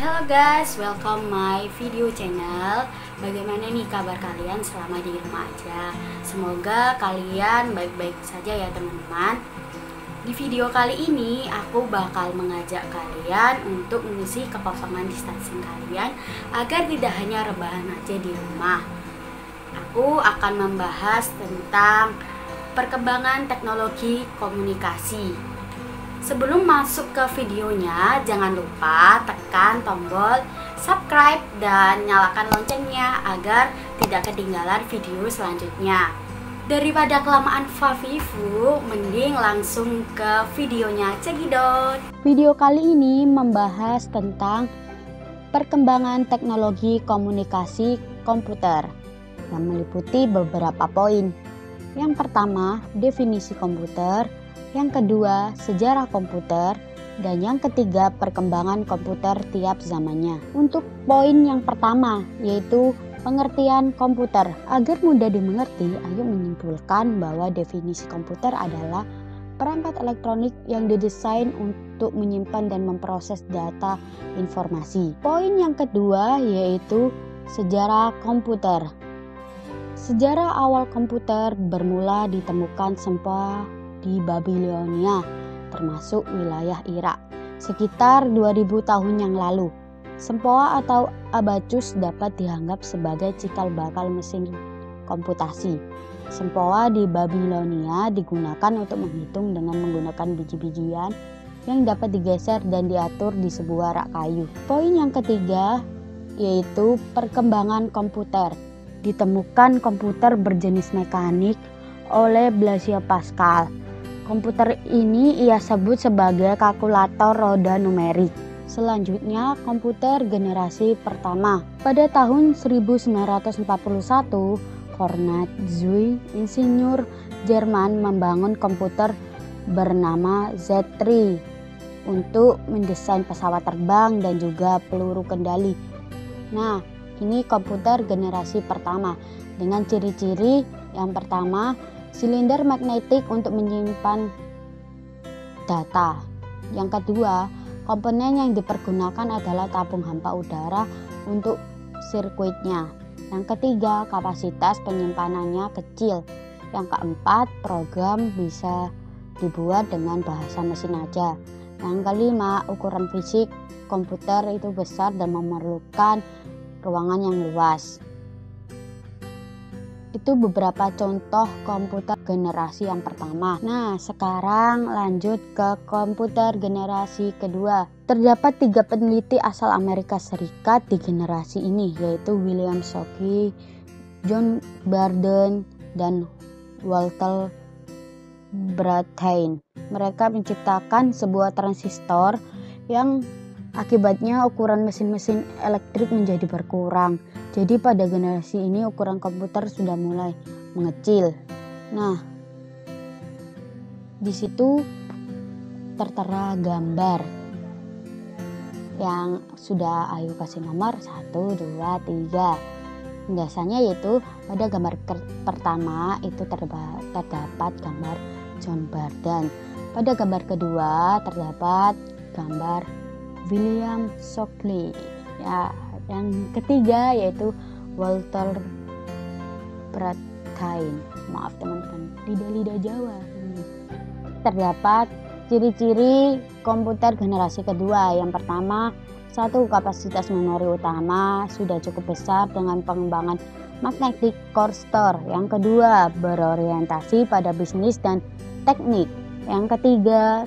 Hello guys, welcome my video channel. Bagaimana nih kabar kalian selama di rumah aja? Semoga kalian baik-baik saja ya teman-teman. Di video kali ini aku bakal mengajak kalian untuk mengisi kekosongan di stasiun kalian agar tidak hanya rebahan aja di rumah. Aku akan membahas tentang perkembangan teknologi komunikasi. Sebelum masuk ke videonya, jangan lupa tekan tombol subscribe dan nyalakan loncengnya agar tidak ketinggalan video selanjutnya. Daripada kelamaan favivu, mending langsung ke videonya, cekidot. Video kali ini membahas tentang perkembangan teknologi komunikasi komputer yang meliputi beberapa poin. Yang pertama, definisi komputer. Yang kedua, sejarah komputer, dan yang ketiga, perkembangan komputer tiap zamannya. Untuk poin yang pertama, yaitu pengertian komputer. Agar mudah dimengerti, ayo menyimpulkan bahwa definisi komputer adalah perangkat elektronik yang didesain untuk menyimpan dan memproses data informasi. Poin yang kedua, yaitu sejarah komputer. Sejarah awal komputer bermula ditemukan sempoa di Babilonia, termasuk wilayah Irak, sekitar 2000 tahun yang lalu. Sempoa atau abacus dapat dianggap sebagai cikal bakal mesin komputasi. Sempoa di Babilonia digunakan untuk menghitung dengan menggunakan biji-bijian yang dapat digeser dan diatur di sebuah rak kayu. Poin yang ketiga, yaitu perkembangan komputer. Ditemukan komputer berjenis mekanik oleh Blaise Pascal. Komputer ini ia sebut sebagai kalkulator roda numerik. Selanjutnya, komputer generasi pertama. Pada tahun 1941, Konrad Zuse, insinyur Jerman, membangun komputer bernama Z3 untuk mendesain pesawat terbang dan juga peluru kendali. Nah, ini komputer generasi pertama dengan ciri-ciri yang pertama, silinder magnetik untuk menyimpan data. Yang kedua, komponen yang dipergunakan adalah tabung hampa udara untuk sirkuitnya. Yang ketiga, kapasitas penyimpanannya kecil. Yang keempat, program bisa dibuat dengan bahasa mesin aja. Yang kelima, ukuran fisik komputer itu besar dan memerlukan ruangan yang luas. Itu beberapa contoh komputer generasi yang pertama. Nah, sekarang lanjut ke komputer generasi kedua. Terdapat 3 peneliti asal Amerika Serikat di generasi ini, yaitu William Shockley, John Bardeen, dan Walter Brattain. Mereka menciptakan sebuah transistor yang akibatnya ukuran mesin-mesin elektrik menjadi berkurang. Jadi pada generasi ini ukuran komputer sudah mulai mengecil. Nah, di situ tertera gambar yang sudah Ayu kasih nomor 1, 2, 3. Biasanya yaitu pada gambar pertama itu terdapat gambar John Bardeen. Pada gambar kedua terdapat gambar William Shockley. Ya, yang ketiga yaitu Walter Brattain. Maaf teman-teman, lidah Jawa. Terdapat ciri-ciri komputer generasi kedua. Yang pertama, 1. Kapasitas memori utama sudah cukup besar dengan pengembangan magnetic core store. Yang kedua, berorientasi pada bisnis dan teknik. Yang ketiga,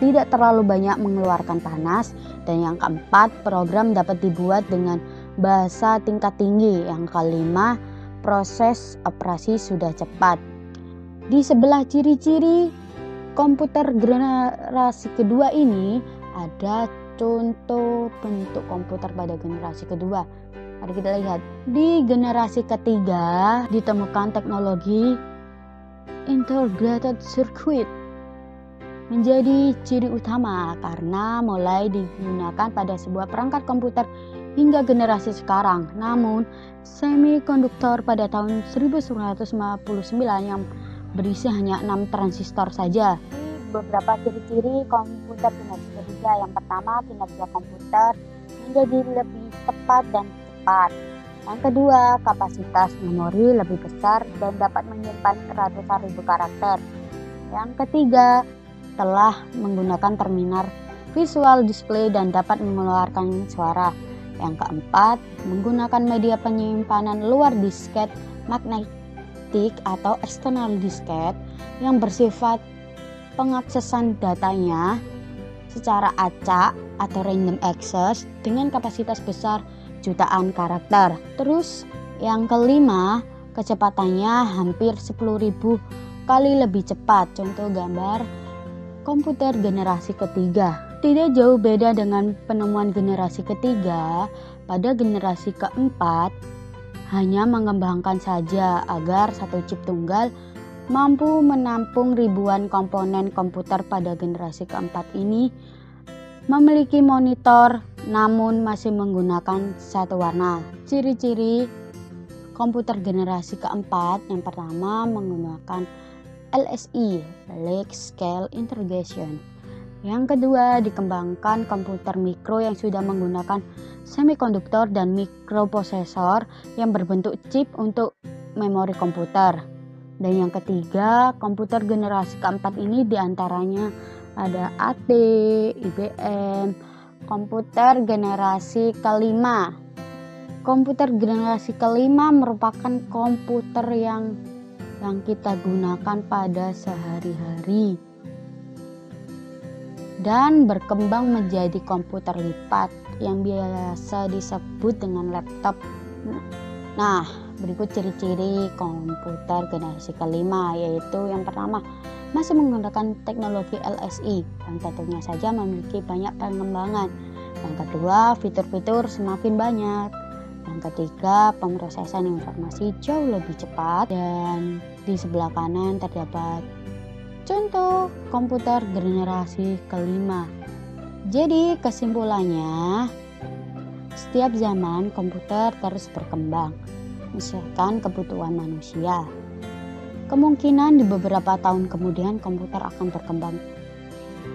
tidak terlalu banyak mengeluarkan panas. Dan yang keempat, program dapat dibuat dengan bahasa tingkat tinggi. Yang kelima, proses operasi sudah cepat. Di sebelah ciri-ciri komputer generasi kedua ini ada contoh bentuk komputer pada generasi kedua. Mari kita lihat. Di generasi ketiga ditemukan teknologi integrated circuit menjadi ciri utama karena mulai digunakan pada sebuah perangkat komputer hingga generasi sekarang. Namun, semikonduktor pada tahun 1959 yang berisi hanya 6 transistor saja. Beberapa ciri-ciri komputer generasi ketiga. Yang pertama, kinerja komputer menjadi lebih tepat dan cepat. Yang kedua, kapasitas memori lebih besar dan dapat menyimpan ratusan ribu karakter. Yang ketiga, telah menggunakan terminal visual display dan dapat mengeluarkan suara. Yang keempat, menggunakan media penyimpanan luar disket magnetik atau external disket yang bersifat pengaksesan datanya secara acak atau random access dengan kapasitas besar jutaan karakter. Terus yang kelima, kecepatannya hampir 10.000 kali lebih cepat. Contoh gambar komputer generasi ketiga. Tidak jauh beda dengan penemuan generasi ketiga, pada generasi keempat hanya mengembangkan saja agar satu chip tunggal mampu menampung ribuan komponen komputer. Pada generasi keempat ini memiliki monitor namun masih menggunakan satu warna. Ciri-ciri komputer generasi keempat, yang pertama menggunakan LSI, Large Scale Integration. Yang kedua, dikembangkan komputer mikro yang sudah menggunakan semikonduktor dan mikroprosesor yang berbentuk chip untuk memori komputer. Dan yang ketiga, komputer generasi keempat ini diantaranya ada AT, IBM, komputer generasi kelima. Komputer generasi kelima merupakan komputer yang kita gunakan pada sehari-hari dan berkembang menjadi komputer lipat yang biasa disebut dengan laptop. Nah, berikut ciri-ciri komputer generasi kelima, yaitu yang pertama, masih menggunakan teknologi LSI yang tentunya saja memiliki banyak pengembangan. Yang kedua, fitur-fitur semakin banyak. Yang ketiga, pemrosesan informasi jauh lebih cepat. Dan di sebelah kanan terdapat contoh komputer generasi kelima. Jadi kesimpulannya, setiap zaman komputer terus berkembang, misalkan kebutuhan manusia. Kemungkinan di beberapa tahun kemudian komputer akan berkembang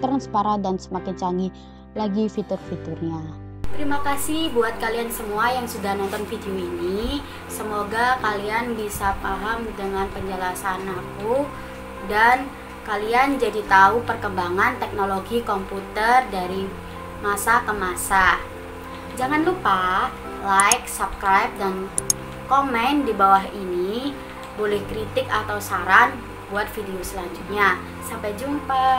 transparan dan semakin canggih lagi fitur-fiturnya. Terima kasih buat kalian semua yang sudah nonton video ini. Semoga kalian bisa paham dengan penjelasan aku dan kalian jadi tahu perkembangan teknologi komputer dari masa ke masa. Jangan lupa like, subscribe, dan komen di bawah ini. Boleh kritik atau saran buat video selanjutnya. Sampai jumpa.